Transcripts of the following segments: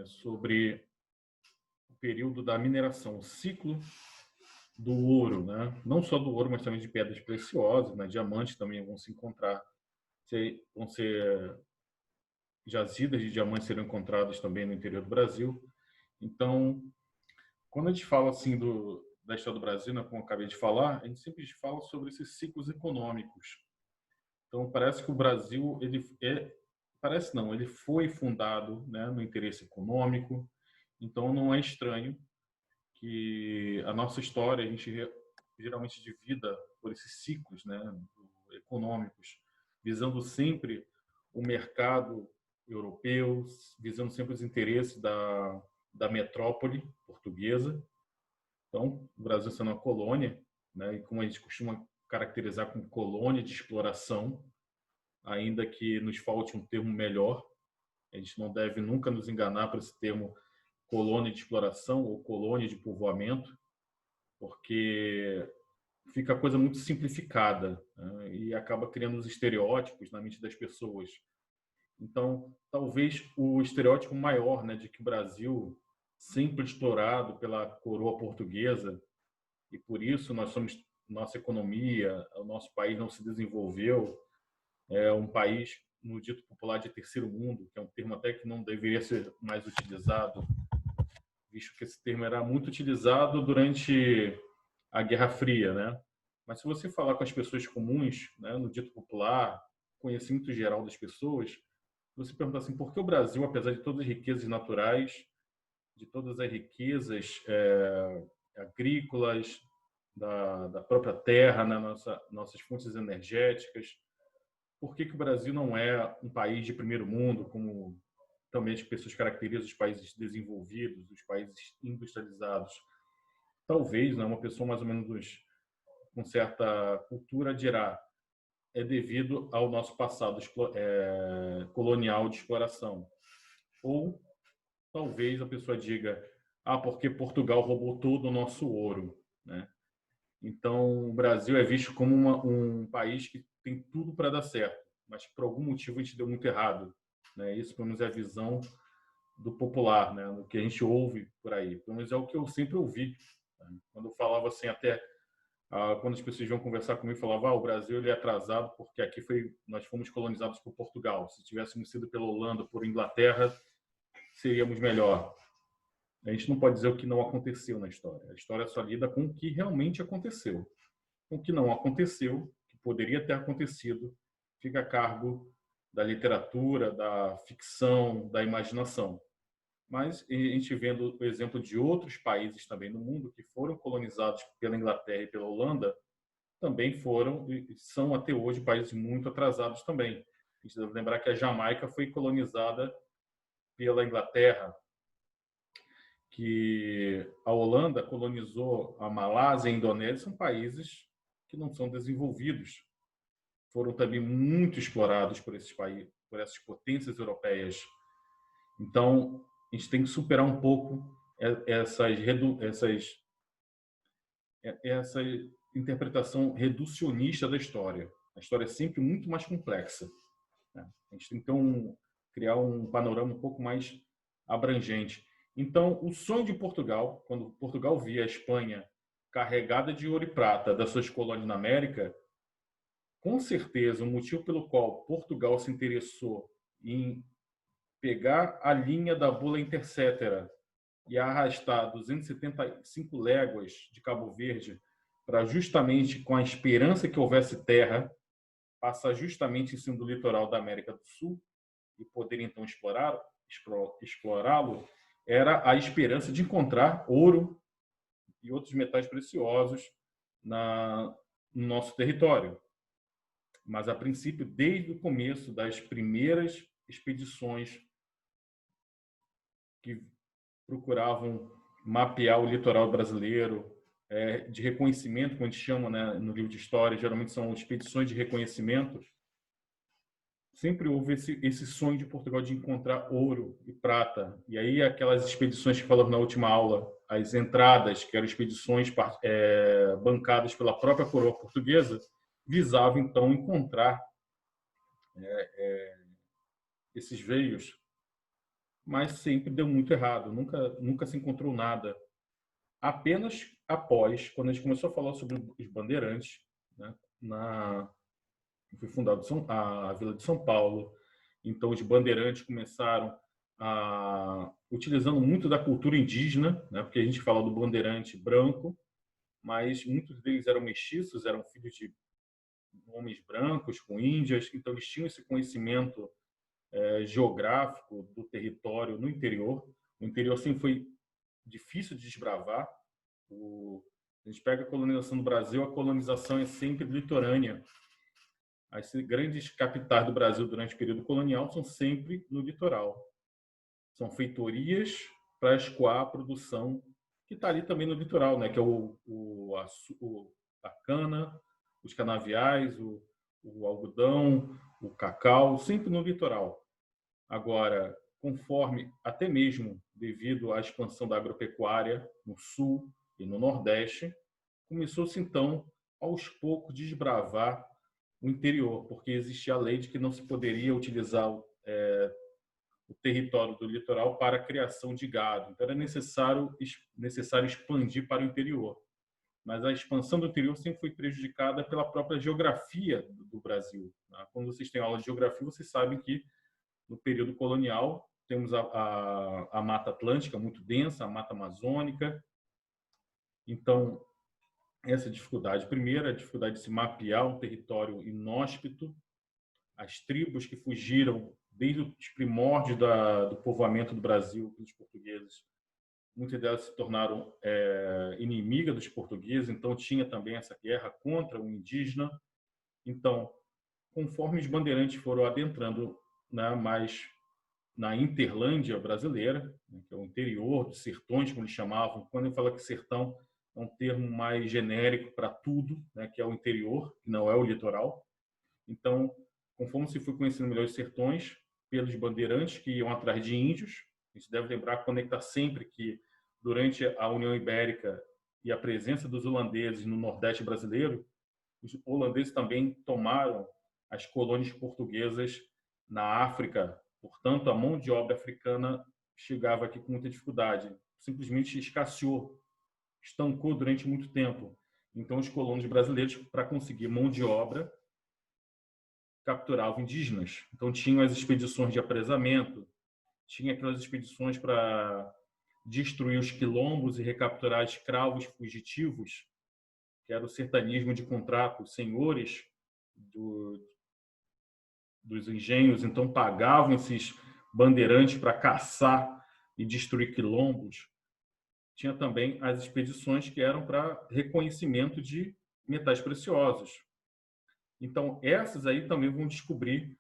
sobre o período da mineração, o ciclo do ouro, né? Não só do ouro, mas também de pedras preciosas, né? Diamantes também vão se encontrar, vão ser jazidas de diamantes serão encontradas também no interior do Brasil. Então, quando a gente fala assim da história do Brasil, né, como eu acabei de falar, a gente sempre fala sobre esses ciclos econômicos. Então, parece que o Brasil, parece não, ele foi fundado, né, no interesse econômico. Então, não é estranho que a nossa história, a gente geralmente divida por esses ciclos, né, econômicos, visando sempre o mercado europeu, visando sempre os interesses da metrópole portuguesa. Então, o Brasil sendo uma colônia, né, e como a gente costuma caracterizar como colônia de exploração, ainda que nos falte um termo melhor, a gente não deve nunca nos enganar por esse termo colônia de exploração ou colônia de povoamento, porque fica a coisa muito simplificada, né, e acaba criando os estereótipos na mente das pessoas. Então, talvez o estereótipo maior, né, de que o Brasil, sempre explorado pela coroa portuguesa, e por isso nossa economia, o nosso país não se desenvolveu, é um país, no dito popular, de terceiro mundo, que é um termo até que não deveria ser mais utilizado, visto que esse termo era muito utilizado durante a Guerra Fria, né? Mas se você falar com as pessoas comuns, né, no dito popular, conhecimento geral das pessoas, você pergunta assim, por que o Brasil, apesar de todas as riquezas naturais, de todas as riquezas agrícolas, da própria terra, né, nossas fontes energéticas, por que o Brasil não é um país de primeiro mundo, como também as pessoas caracterizam os países desenvolvidos, os países industrializados? Talvez, né, uma pessoa mais ou menos com certa cultura dirá, é devido ao nosso passado colonial de exploração. Ou talvez a pessoa diga, porque Portugal roubou todo o nosso ouro, né? Então, o Brasil é visto como um país que tem tudo para dar certo, mas por algum motivo a gente deu muito errado, né? Isso, pelo menos, é a visão do popular, né? Do que a gente ouve por aí. Pelo menos é o que eu sempre ouvi, né? Quando eu falava assim, até quando as pessoas iam conversar comigo, falavam, o Brasil ele é atrasado porque nós fomos colonizados por Portugal. Se tivéssemos sido pela Holanda, por Inglaterra, seríamos melhor. A gente não pode dizer o que não aconteceu na história. A história só lida com o que realmente aconteceu. O que não aconteceu, que poderia ter acontecido, fica a cargo da literatura, da ficção, da imaginação. Mas a gente vendo o exemplo de outros países também no mundo que foram colonizados pela Inglaterra e pela Holanda, também foram e são até hoje países muito atrasados também. A gente deve lembrar que a Jamaica foi colonizada pela Inglaterra, que a Holanda colonizou a Malásia e a Indonésia, são países que não são desenvolvidos. Foram também muito explorados por esses países, por essas potências europeias. Então, a gente tem que superar um pouco essa interpretação reducionista da história. A história é sempre muito mais complexa, né? A gente tem que criar um panorama um pouco mais abrangente. Então, o sonho de Portugal, quando Portugal via a Espanha carregada de ouro e prata das suas colônias na América, com certeza o motivo pelo qual Portugal se interessou em pegar a linha da bula Intercetera e arrastar 275 léguas de Cabo Verde para justamente, com a esperança que houvesse terra, passar justamente em cima do litoral da América do Sul e poder então explorá-lo, era a esperança de encontrar ouro e outros metais preciosos no nosso território. Mas, a princípio, desde o começo das primeiras expedições que procuravam mapear o litoral brasileiro, de reconhecimento, como a gente chama, né, no livro de história, geralmente são expedições de reconhecimento, sempre houve esse sonho de Portugal de encontrar ouro e prata. E aí aquelas expedições que falamos na última aula, as entradas, que eram expedições bancadas pela própria coroa portuguesa, visavam então encontrar esses veios mas sempre deu muito errado, nunca se encontrou nada. Apenas após, quando a gente começou a falar sobre os bandeirantes, né, foi fundada a Vila de São Paulo, então os bandeirantes começaram utilizando muito da cultura indígena, né, porque a gente fala do bandeirante branco, mas muitos deles eram mestiços, eram filhos de homens brancos com índias, então eles tinham esse conhecimento geográfico do território no interior. O interior sempre foi difícil de desbravar. A gente pega a colonização do Brasil, a colonização é sempre litorânea. As grandes capitais do Brasil durante o período colonial são sempre no litoral. São feitorias para escoar a produção que está ali também no litoral, né? Que é a cana, os canaviais, o algodão, o cacau, sempre no litoral. Agora, conforme, até mesmo devido à expansão da agropecuária no sul e no nordeste, começou-se então, aos poucos, desbravar o interior, porque existia a lei de que não se poderia utilizar o território do litoral para a criação de gado. Então, era necessário expandir para o interior. Mas a expansão do interior sempre foi prejudicada pela própria geografia do Brasil. Quando vocês têm aula de geografia, vocês sabem que no período colonial temos a Mata Atlântica muito densa, a Mata Amazônica. Então, essa dificuldade. Primeiro, a dificuldade de se mapear um território inóspito. As tribos que fugiram desde os primórdios do povoamento do Brasil pelos portugueses, muitas delas se tornaram inimigas dos portugueses, então tinha também essa guerra contra o indígena. Então, conforme os bandeirantes foram adentrando, né, mais na Interlândia brasileira, né, que é o interior dos sertões, como eles chamavam. Quando ele fala que sertão é um termo mais genérico para tudo, né, que é o interior, que não é o litoral. Então, conforme se foi conhecendo melhor os sertões, pelos bandeirantes que iam atrás de índios, a gente deve lembrar, conectar sempre que durante a União Ibérica e a presença dos holandeses no Nordeste brasileiro, os holandeses também tomaram as colônias portuguesas na África. Portanto, a mão de obra africana chegava aqui com muita dificuldade. Simplesmente escasseou, estancou durante muito tempo. Então, os colonos brasileiros, para conseguir mão de obra, capturavam indígenas. Então, tinham as expedições de apresamento, tinha aquelas expedições para destruir os quilombos e recapturar escravos fugitivos, que era o sertanismo de contrato. Os senhores dos engenhos, então, pagavam esses bandeirantes para caçar e destruir quilombos. Tinha também as expedições que eram para reconhecimento de metais preciosos. Então, essas aí também vão descobrir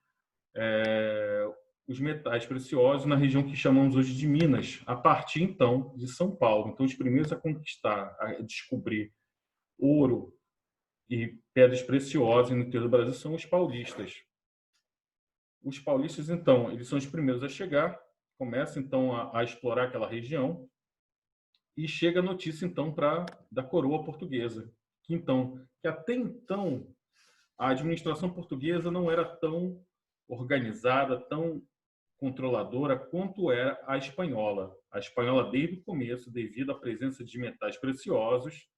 os metais preciosos na região que chamamos hoje de Minas, a partir, então, de São Paulo. Então, os primeiros a conquistar, a descobrir ouro e pedras preciosas no interior do Brasil são os paulistas. Os paulistas, então, eles são os primeiros a chegar, começam, então, a explorar aquela região e chega a notícia, então, da coroa portuguesa, que até então a administração portuguesa não era tão organizada, tão controladora quanto era a espanhola. A espanhola, desde o começo, devido à presença de metais preciosos,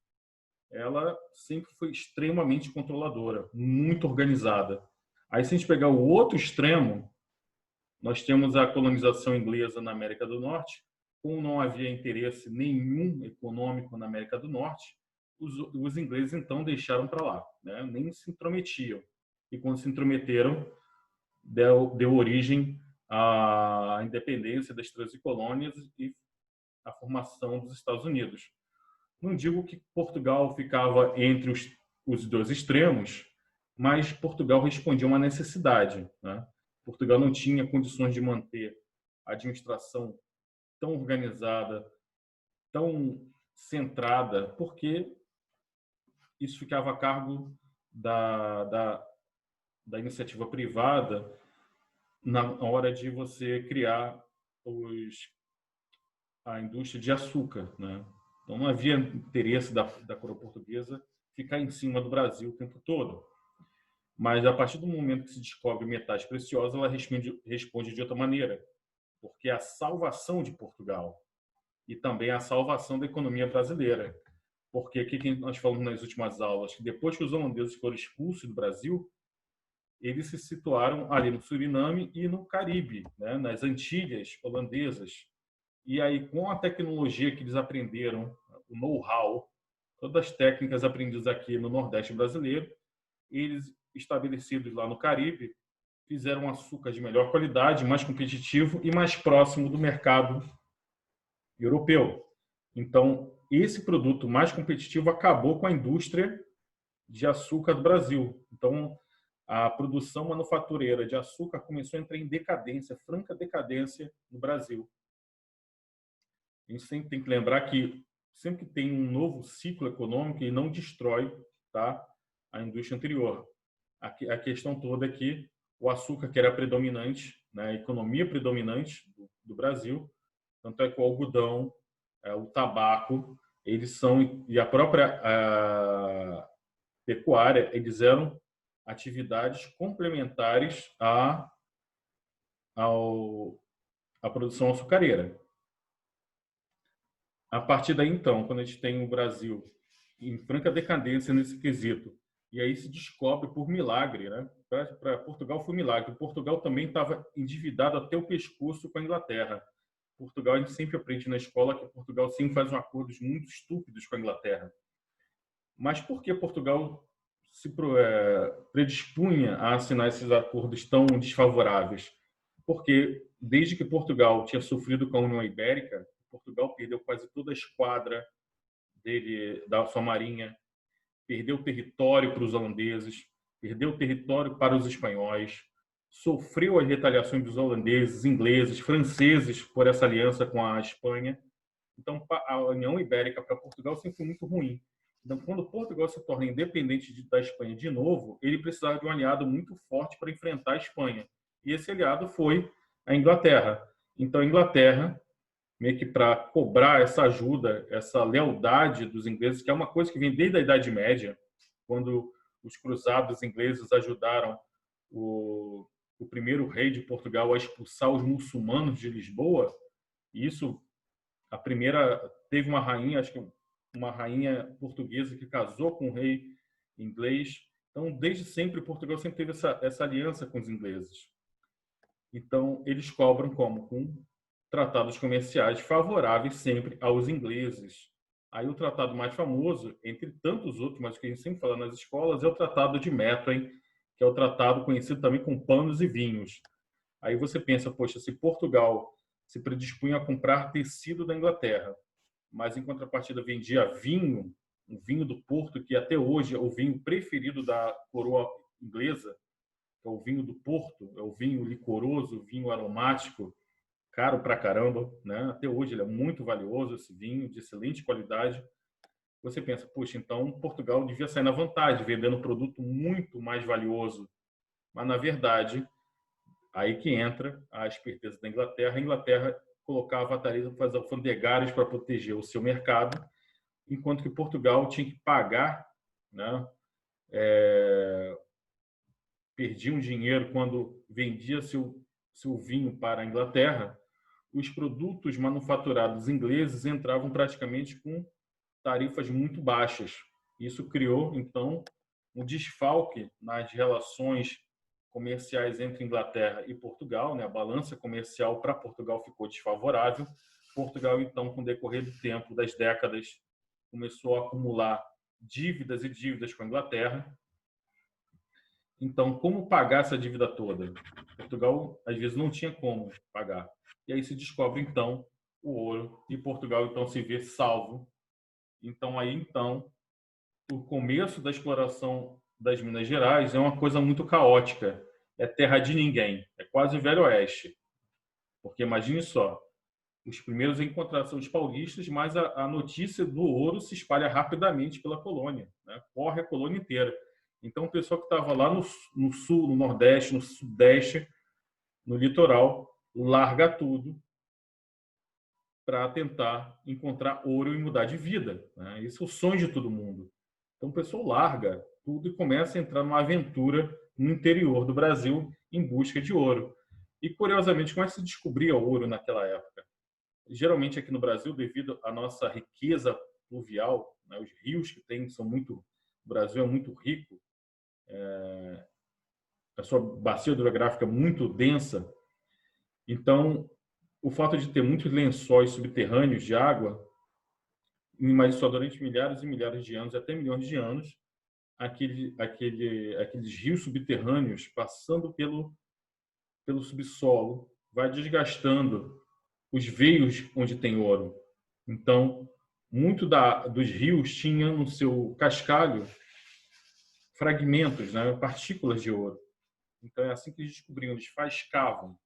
ela sempre foi extremamente controladora, muito organizada. Aí, se a gente pegar o outro extremo, nós temos a colonização inglesa na América do Norte. Como não havia interesse nenhum econômico na América do Norte, os ingleses, então, deixaram para lá, né? Nem se intrometiam. E quando se intrometeram, deu origem à independência das 13 colônias e à formação dos Estados Unidos. Não digo que Portugal ficava entre os dois extremos, mas Portugal respondia a uma necessidade, né? Portugal não tinha condições de manter a administração tão organizada, tão centrada, porque isso ficava a cargo da iniciativa privada na hora de você criar a indústria de açúcar, né? Então, não havia interesse da coroa portuguesa ficar em cima do Brasil o tempo todo. Mas, a partir do momento que se descobre metais preciosos, ela responde de outra maneira, porque é a salvação de Portugal e também a salvação da economia brasileira. Porque o que nós falamos nas últimas aulas? Que depois que os holandeses foram expulsos do Brasil, eles se situaram ali no Suriname e no Caribe, né? Nas Antilhas holandesas. E aí, com a tecnologia que eles aprenderam, o know-how, todas as técnicas aprendidas aqui no Nordeste brasileiro, eles, estabelecidos lá no Caribe, fizeram um açúcar de melhor qualidade, mais competitivo e mais próximo do mercado europeu. Então, esse produto mais competitivo acabou com a indústria de açúcar do Brasil. Então, a produção manufatureira de açúcar começou a entrar em decadência, franca decadência no Brasil. A gente sempre tem que lembrar que sempre que tem um novo ciclo econômico, ele não destrói, tá, a indústria anterior. A questão toda é que o açúcar, que era predominante, né, a economia predominante do Brasil, tanto é que o algodão, o tabaco, eles são, e a própria pecuária, eles eram atividades complementares à produção açucareira. A partir daí, então, quando a gente tem o Brasil em franca decadência nesse quesito, e aí se descobre por milagre, né? Para Portugal foi um milagre. Portugal também estava endividado até o pescoço com a Inglaterra. Portugal, a gente sempre aprende na escola que Portugal sempre faz acordos muito estúpidos com a Inglaterra. Mas por que Portugal se predispunha a assinar esses acordos tão desfavoráveis? Porque desde que Portugal tinha sofrido com a União Ibérica, Portugal perdeu quase toda a esquadra dele, da sua marinha, perdeu território para os holandeses, perdeu território para os espanhóis, sofreu as retaliações dos holandeses, ingleses, franceses por essa aliança com a Espanha. Então, a União Ibérica para Portugal sempre foi muito ruim. Então, quando Portugal se torna independente da Espanha de novo, ele precisava de um aliado muito forte para enfrentar a Espanha. E esse aliado foi a Inglaterra. Então, a Inglaterra, meio que para cobrar essa ajuda, essa lealdade dos ingleses, que é uma coisa que vem desde a Idade Média, quando os cruzados ingleses ajudaram o primeiro rei de Portugal a expulsar os muçulmanos de Lisboa. E isso, a primeira, teve uma rainha, acho que uma rainha portuguesa que casou com um rei inglês. Então, desde sempre, Portugal sempre teve essa aliança com os ingleses. Então, eles cobram como? Com tratados comerciais favoráveis sempre aos ingleses. Aí o tratado mais famoso, entre tantos outros, mas que a gente sempre fala nas escolas, é o Tratado de Methuen, que é o tratado conhecido também como panos e vinhos. Aí você pensa, poxa, se Portugal se predispunha a comprar tecido da Inglaterra, mas em contrapartida vendia vinho, um vinho do Porto, que até hoje é o vinho preferido da coroa inglesa, que é o vinho do Porto, é o vinho licoroso, o vinho aromático, caro pra caramba, né? Até hoje ele é muito valioso, esse vinho, de excelente qualidade. Você pensa, puxa, então Portugal devia sair na vantagem, vendendo um produto muito mais valioso. Mas, na verdade, aí que entra a esperteza da Inglaterra. A Inglaterra colocava tarifas para fazer alfandegários para proteger o seu mercado, enquanto que Portugal tinha que pagar, né? Perdia um dinheiro quando vendia seu vinho para a Inglaterra. Os produtos manufaturados ingleses entravam praticamente com tarifas muito baixas. Isso criou, então, um desfalque nas relações comerciais entre Inglaterra e Portugal, né? A balança comercial para Portugal ficou desfavorável. Portugal, então, com o decorrer do tempo, das décadas, começou a acumular dívidas e dívidas com a Inglaterra. Então, como pagar essa dívida toda? Portugal, às vezes, não tinha como pagar. E aí se descobre, então, o ouro, e Portugal, então, se vê salvo. Então, aí, então, o começo da exploração das Minas Gerais é uma coisa muito caótica. É terra de ninguém. É quase o Velho Oeste. Porque, imagine só, os primeiros a encontrar são os paulistas, mas a notícia do ouro se espalha rapidamente pela colônia, né? Corre a colônia inteira. Então, o pessoal que estava lá no sul, no nordeste, no sudeste, no litoral, larga tudo para tentar encontrar ouro e mudar de vida, né? Esse é o sonho de todo mundo. Então, o pessoal larga tudo e começa a entrar numa aventura no interior do Brasil em busca de ouro. E, curiosamente, como é que se descobria ouro naquela época? Geralmente, aqui no Brasil, devido à nossa riqueza pluvial, né, os rios que tem são muito... O Brasil é muito rico, a sua bacia hidrográfica é muito densa. Então, o fato de ter muitos lençóis subterrâneos de água, mas só durante milhares e milhares de anos, até milhões de anos, aqueles rios subterrâneos passando pelo subsolo, vai desgastando os veios onde tem ouro. Então, muito dos rios tinha no seu cascalho fragmentos, né, partículas de ouro. Então, é assim que eles descobriam, eles faiscavam.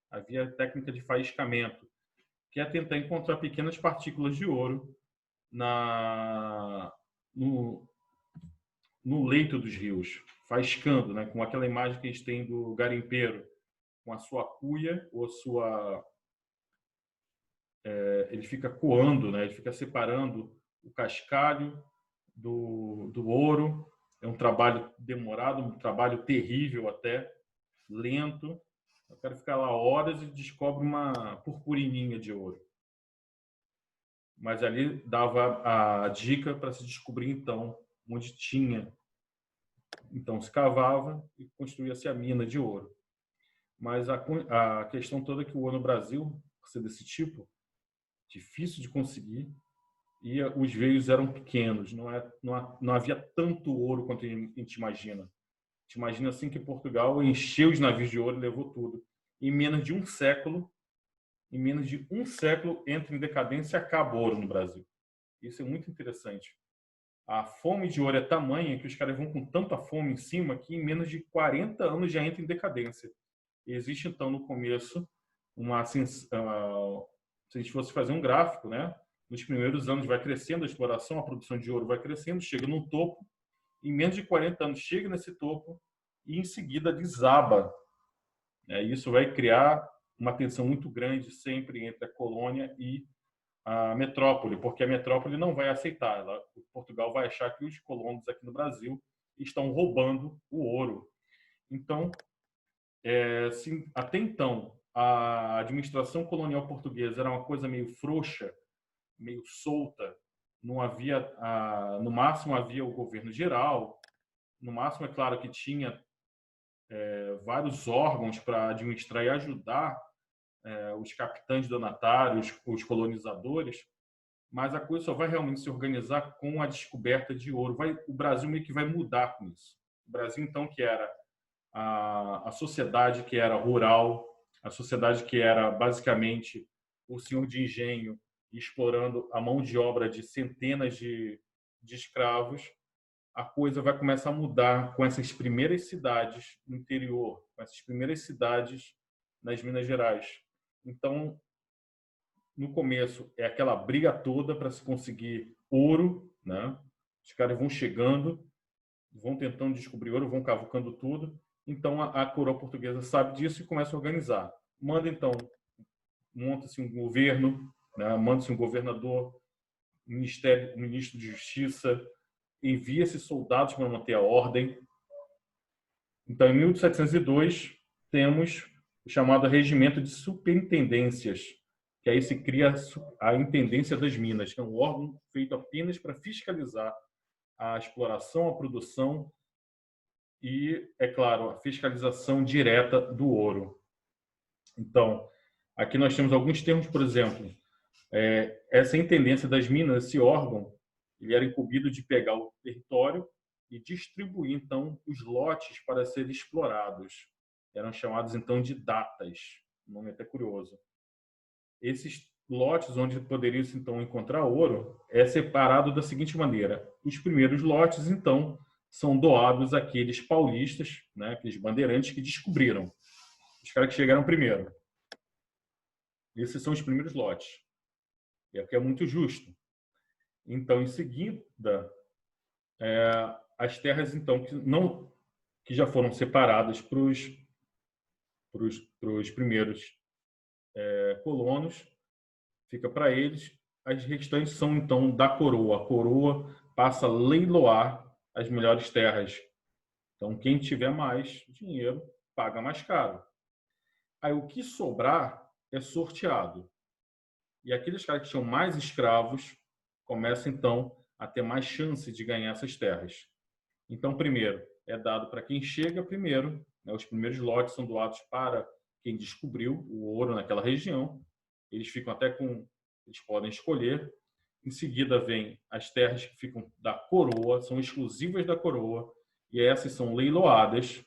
Havia a técnica de faiscamento, que é tentar encontrar pequenas partículas de ouro no, no leito dos rios, faiscando, né, com aquela imagem que eles têm do garimpeiro, com a sua cuia ou ele fica coando, né, ele fica separando o cascalho do ouro. É um trabalho demorado, um trabalho terrível até, lento. O cara fica lá horas e descobre uma purpurininha de ouro. Mas ali dava a dica para se descobrir, então, onde tinha. Então, se cavava e construía-se a mina de ouro. Mas a questão toda é que o ouro no Brasil, por ser desse tipo, difícil de conseguir, e os veios eram pequenos, não havia tanto ouro quanto a gente imagina. A gente imagina assim que Portugal encheu os navios de ouro e levou tudo. Em menos de um século, entra em decadência e acaba o ouro no Brasil. Isso é muito interessante. A fome de ouro é tamanha que os caras vão com tanta fome em cima que em menos de 40 anos já entra em decadência. E existe, então, no começo, se a gente fosse fazer um gráfico, né? Nos primeiros anos vai crescendo a exploração, a produção de ouro vai crescendo, chega num topo, em menos de 40 anos chega nesse topo e em seguida desaba. Isso vai criar uma tensão muito grande sempre entre a colônia e a metrópole, porque a metrópole não vai aceitar. Portugal vai achar que os colonos aqui no Brasil estão roubando o ouro. Então, até então, a administração colonial portuguesa era uma coisa meio frouxa, meio solta. Não havia, no máximo havia o governo geral. No máximo, é claro que tinha vários órgãos para administrar e ajudar os capitães donatários, os colonizadores. Mas a coisa só vai realmente se organizar com a descoberta de ouro. O Brasil meio que vai mudar com isso. O Brasil, então, que era a sociedade que era rural, a sociedade que era basicamente o senhor de engenho explorando a mão de obra de centenas de escravos, a coisa vai começar a mudar com essas primeiras cidades no interior, com essas primeiras cidades nas Minas Gerais. Então, no começo, é aquela briga toda para se conseguir ouro, né? Os caras vão chegando, vão tentando descobrir ouro, vão cavucando tudo. Então, a coroa portuguesa sabe disso e começa a organizar. Monta-se um governo, né? Manda-se um governador, ministro de Justiça, envia-se soldados para manter a ordem. Então, em 1702, temos o chamado Regimento de Superintendências, que aí se cria a Intendência das Minas, que é um órgão feito apenas para fiscalizar a exploração, a produção e, é claro, a fiscalização direta do ouro. Então, aqui nós temos alguns termos, por exemplo, essa Intendência das Minas, esse órgão, ele era incumbido de pegar o território e distribuir, então, os lotes para serem explorados. Eram chamados, então, de datas. Um nome até curioso. Esses lotes onde poderia se então encontrar ouro é separado da seguinte maneira: os primeiros lotes então são doados àqueles paulistas, né, aqueles bandeirantes que descobriram, os caras que chegaram primeiro. Esses são os primeiros lotes. E aqui é muito justo. Então, em seguida, as terras então que já foram separadas para os primeiros colonos, fica para eles. As restantes são, então, da coroa. A coroa passa a leiloar as melhores terras. Então, quem tiver mais dinheiro, paga mais caro. Aí o que sobrar é sorteado. E aqueles caras que tinham mais escravos começam, então, a ter mais chance de ganhar essas terras. Então, primeiro, é dado para quem chega primeiro, né? Os primeiros lotes são doados para quem descobriu o ouro naquela região. Eles ficam até com... Eles podem escolher. Em seguida, vem as terras que ficam da coroa, são exclusivas da coroa, e essas são leiloadas.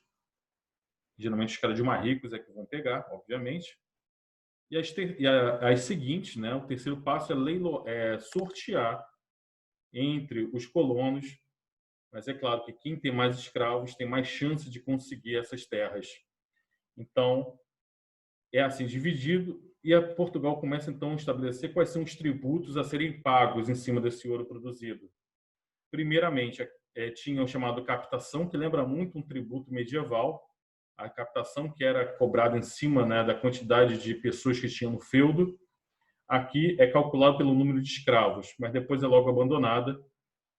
Geralmente, os caras de mais ricos é que vão pegar, obviamente. E as seguintes, né? O terceiro passo é sortear entre os colonos, mas é claro que quem tem mais escravos tem mais chance de conseguir essas terras. Então, é assim dividido, e Portugal começa então a estabelecer quais são os tributos a serem pagos em cima desse ouro produzido. Primeiramente, tinha o chamado captação, que lembra muito um tributo medieval, a captação que era cobrada em cima, né, da quantidade de pessoas que tinham no feudo. Aqui é calculado pelo número de escravos, mas depois é logo abandonada,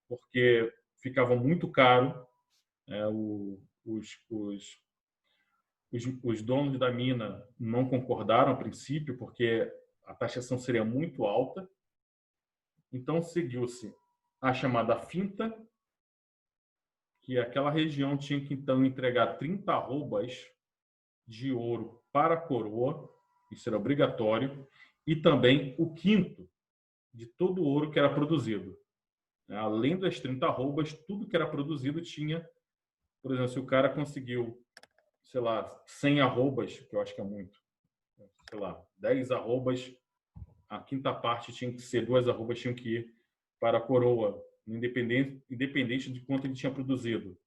porque ficava muito caro. Os donos da mina não concordaram a princípio, porque a taxação seria muito alta. Então seguiu-se a chamada finta, que aquela região tinha que então entregar 30 arrobas de ouro para a coroa, isso era obrigatório, e também o quinto de todo o ouro que era produzido. Além das 30 arrobas, tudo que era produzido tinha, por exemplo, se o cara conseguiu, sei lá, 100 arrobas, que eu acho que é muito, sei lá, 10 arrobas, a quinta parte tinha que ser, 2 arrobas tinham que ir para a coroa, independente de quanto ele tinha produzido.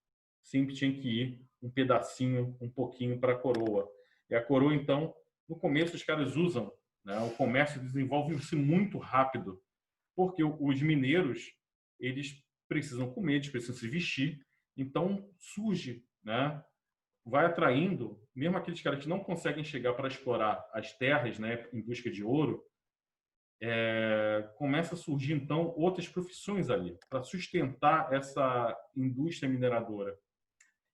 Sempre tinha que ir um pedacinho, um pouquinho para a coroa. E a coroa, então, no começo os caras usam, né? O comércio desenvolve-se muito rápido, porque os mineiros, eles precisam comer, eles precisam se vestir, então surge, né? Vai atraindo, mesmo aqueles caras que não conseguem chegar para explorar as terras, né, em busca de ouro, começa a surgir então outras profissões ali para sustentar essa indústria mineradora,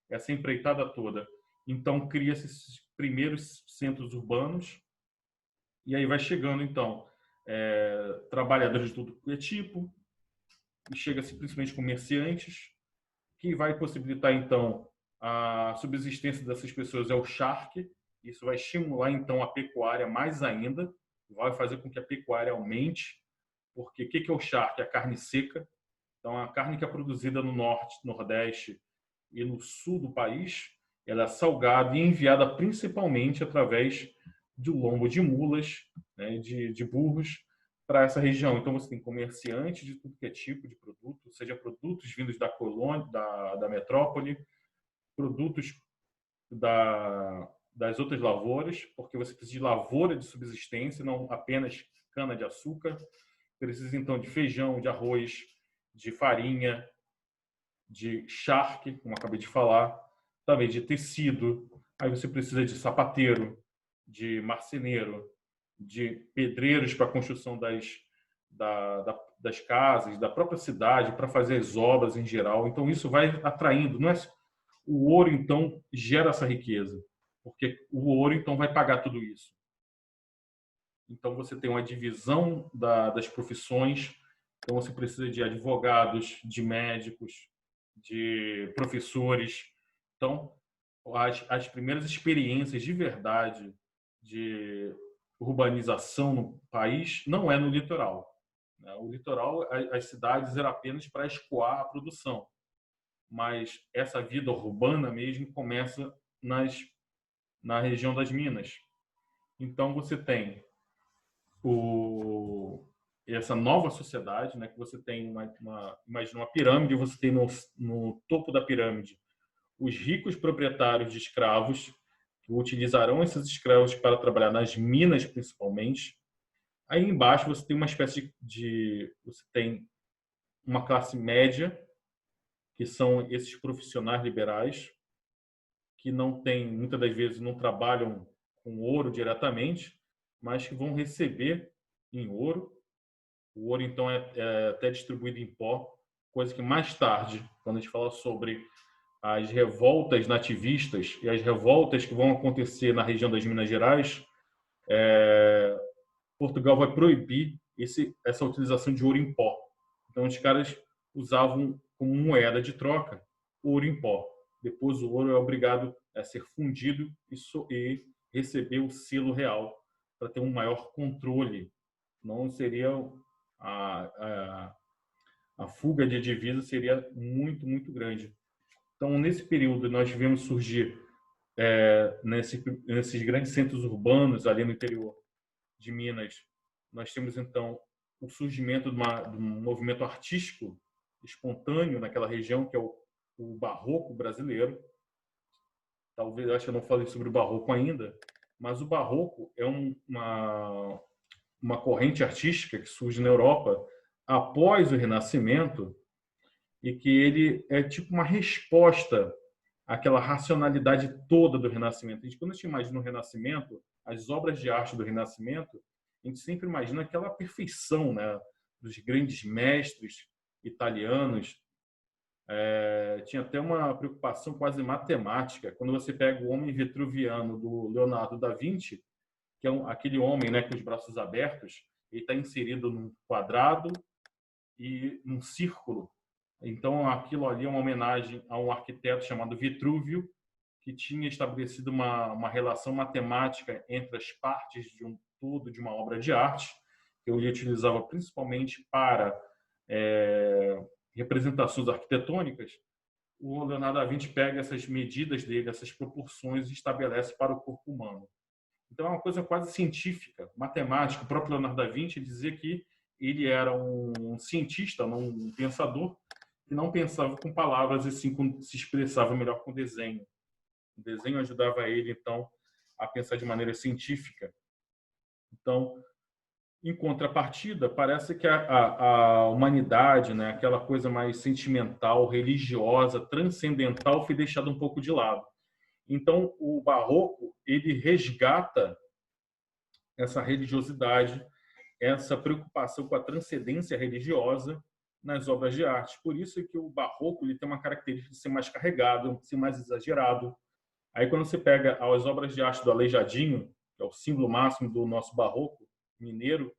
essa empreitada toda. Então cria-se esses primeiros centros urbanos e aí vai chegando então trabalhadores de todo tipo, e chega-se principalmente comerciantes, que vai possibilitar então a subsistência dessas pessoas é o charque. Isso vai estimular então a pecuária mais ainda, vai fazer com que a pecuária aumente, porque o que é o charque? A carne seca. Então a carne que é produzida no norte, nordeste e no sul do país, ela é salgada e enviada principalmente através do lombo de mulas, né, de burros, para essa região. Então você tem comerciantes de tudo que é tipo de produto, seja produtos vindos da colônia, da metrópole, produtos das outras lavouras, porque você precisa de lavoura de subsistência, não apenas cana de açúcar. Precisa então de feijão, de arroz, de farinha, de charque, como acabei de falar, também de tecido. Aí você precisa de sapateiro, de marceneiro, de pedreiros para a construção das casas, da própria cidade, para fazer as obras em geral. Então isso vai atraindo, não é? O ouro então gera essa riqueza, porque o ouro então vai pagar tudo isso. Então você tem uma divisão das profissões. Então você precisa de advogados, de médicos, de professores. Então as primeiras experiências de verdade de urbanização no país não é no litoral. O litoral, as cidades eram apenas para escoar a produção, mas essa vida urbana mesmo começa na região das minas. Então você tem essa nova sociedade, né, que você tem imagina uma pirâmide, você tem no topo da pirâmide os ricos proprietários de escravos que utilizarão esses escravos para trabalhar nas minas principalmente. Aí embaixo você tem uma espécie você tem uma classe média, que são esses profissionais liberais que não têm, muitas das vezes não trabalham com ouro diretamente, mas que vão receber em ouro. O ouro, então, é até distribuído em pó, coisa que mais tarde, quando a gente fala sobre as revoltas nativistas e as revoltas que vão acontecer na região das Minas Gerais, Portugal vai proibir essa utilização de ouro em pó. Então, os caras usavam como moeda de troca ouro em pó. Depois, o ouro é obrigado a ser fundido e receber o selo real para ter um maior controle. Não seria a fuga de divisa seria muito, muito grande. Então, nesse período, nós vemos surgir nesses grandes centros urbanos ali no interior de Minas, nós temos então o surgimento de um movimento artístico espontâneo naquela região, que é o barroco brasileiro. Talvez, acho que eu não falei sobre o barroco ainda, mas o barroco é uma corrente artística que surge na Europa após o Renascimento e que ele é tipo uma resposta àquela racionalidade toda do Renascimento. Quando a gente imagina o Renascimento, as obras de arte do Renascimento, a gente sempre imagina aquela perfeição, né, dos grandes mestres italianos. Tinha até uma preocupação quase matemática. Quando você pega o Homem Vitruviano do Leonardo da Vinci, que é aquele homem, né, com os braços abertos, ele está inserido num quadrado e num círculo. Então, aquilo ali é uma homenagem a um arquiteto chamado Vitrúvio, que tinha estabelecido uma relação matemática entre as partes de um todo de uma obra de arte, que ele utilizava principalmente para representações arquitetônicas. O Leonardo da Vinci pega essas medidas dele, essas proporções, e estabelece para o corpo humano. Então, é uma coisa quase científica, matemática. O próprio Leonardo da Vinci dizia que ele era um cientista, não um pensador, que não pensava com palavras e sim se expressava melhor com desenho. O desenho ajudava ele, então, a pensar de maneira científica. Então, em contrapartida, parece que a humanidade, né, aquela coisa mais sentimental, religiosa, transcendental, foi deixada um pouco de lado. Então, o barroco, ele resgata essa religiosidade, essa preocupação com a transcendência religiosa nas obras de arte. Por isso é que o barroco ele tem uma característica de ser mais carregado, ser mais exagerado. Aí, quando você pega as obras de arte do Aleijadinho, que é o símbolo máximo do nosso barroco mineiro,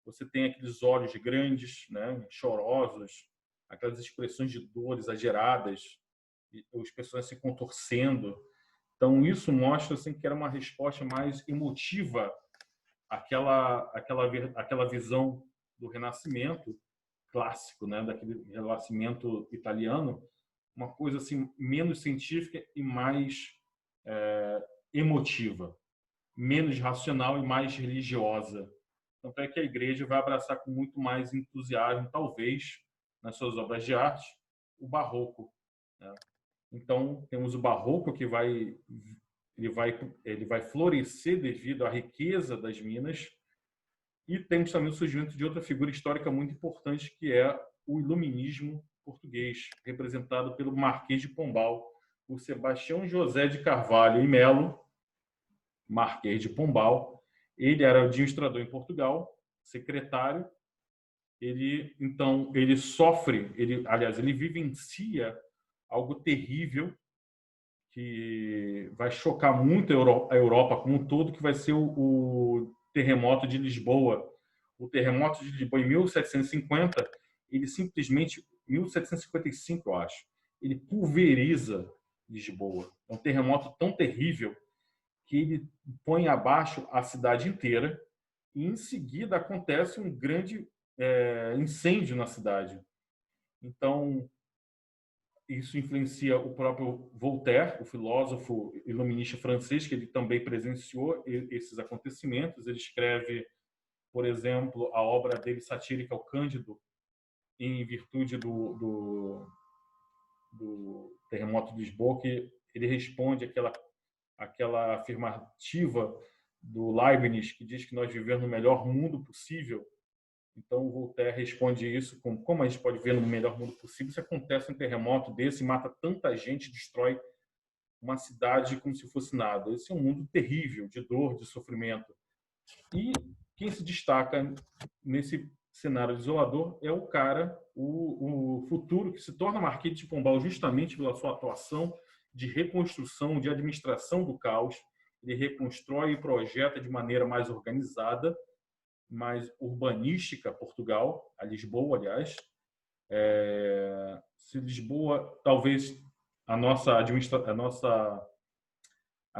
você tem aqueles olhos grandes, né, chorosos, aquelas expressões de dor exageradas, os personagens se contorcendo. Então, isso mostra assim, que era uma resposta mais emotiva àquela visão do Renascimento clássico, né, daquele Renascimento italiano, uma coisa assim menos científica e mais emotiva, menos racional e mais religiosa. Tanto é que a igreja vai abraçar com muito mais entusiasmo, talvez, nas suas obras de arte, o barroco, né? Então, temos o barroco que ele vai florescer devido à riqueza das minas, e temos também o surgimento de outra figura histórica muito importante, que é o iluminismo português, representado pelo Marquês de Pombal, o Sebastião José de Carvalho e Melo, Marquês de Pombal. Ele era administrador em Portugal, secretário. Ele sofre, ele vivencia algo terrível que vai chocar muito a Europa como um todo, que vai ser o terremoto de Lisboa. O terremoto de Lisboa em 1750, ele simplesmente 1755, eu acho, ele pulveriza Lisboa. É um terremoto tão terrível que ele põe abaixo a cidade inteira e em seguida acontece um grande incêndio na cidade. Então, isso influencia o próprio Voltaire, o filósofo iluminista francês, que ele também presenciou esses acontecimentos. Ele escreve, por exemplo, a obra dele satírica, O Cândido, em virtude do terremoto de Lisboa, que ele responde aquela afirmativa do Leibniz, que diz que nós vivemos no melhor mundo possível. Então, o Voltaire responde isso como a gente pode ver no melhor mundo possível se acontece um terremoto desse, mata tanta gente, destrói uma cidade como se fosse nada. Esse é um mundo terrível, de dor, de sofrimento. E quem se destaca nesse cenário desolador é o cara, o futuro que se torna Marquês de Pombal justamente pela sua atuação de reconstrução, de administração do caos. Ele reconstrói e projeta de maneira mais organizada, mais urbanística Portugal, a Lisboa, aliás. Se Lisboa, talvez as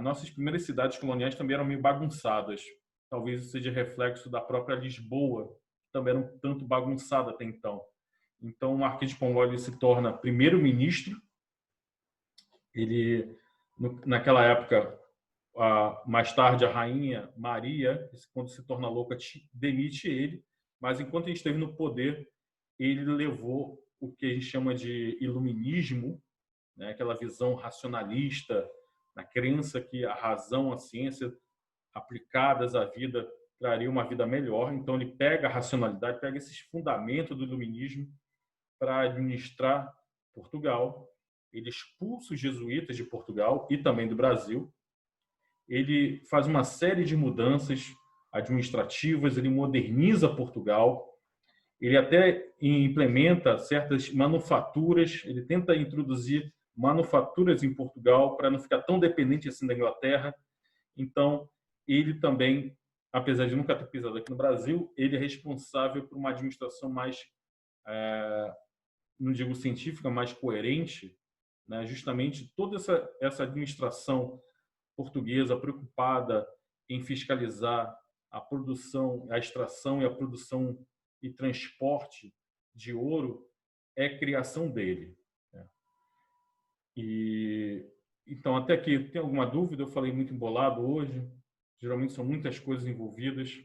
nossas primeiras cidades coloniais também eram meio bagunçadas. Talvez isso seja reflexo da própria Lisboa, que também era um tanto bagunçada até então. Então, o Marquês de Pombal ele se torna primeiro-ministro. Ele, naquela época, mais tarde, a rainha Maria, quando se torna louca, demite ele. Mas, enquanto ele esteve no poder, ele levou o que a gente chama de iluminismo, né? Aquela visão racionalista, na crença que a razão, a ciência aplicadas à vida traria uma vida melhor. Então ele pega a racionalidade, pega esses fundamentos do iluminismo para administrar Portugal. Ele expulsa os jesuítas de Portugal e também do Brasil. Ele faz uma série de mudanças administrativas, ele moderniza Portugal, ele até implementa certas manufaturas, ele tenta introduzir manufaturas em Portugal para não ficar tão dependente assim da Inglaterra. Então, ele também, apesar de nunca ter pisado aqui no Brasil, ele é responsável por uma administração mais, não digo científica, mais coerente, né? Justamente toda essa administração portuguesa preocupada em fiscalizar a produção, a extração e a produção e transporte de ouro é criação dele. E então, até aqui, tem alguma dúvida? Eu falei muito embolado hoje. Geralmente são muitas coisas envolvidas.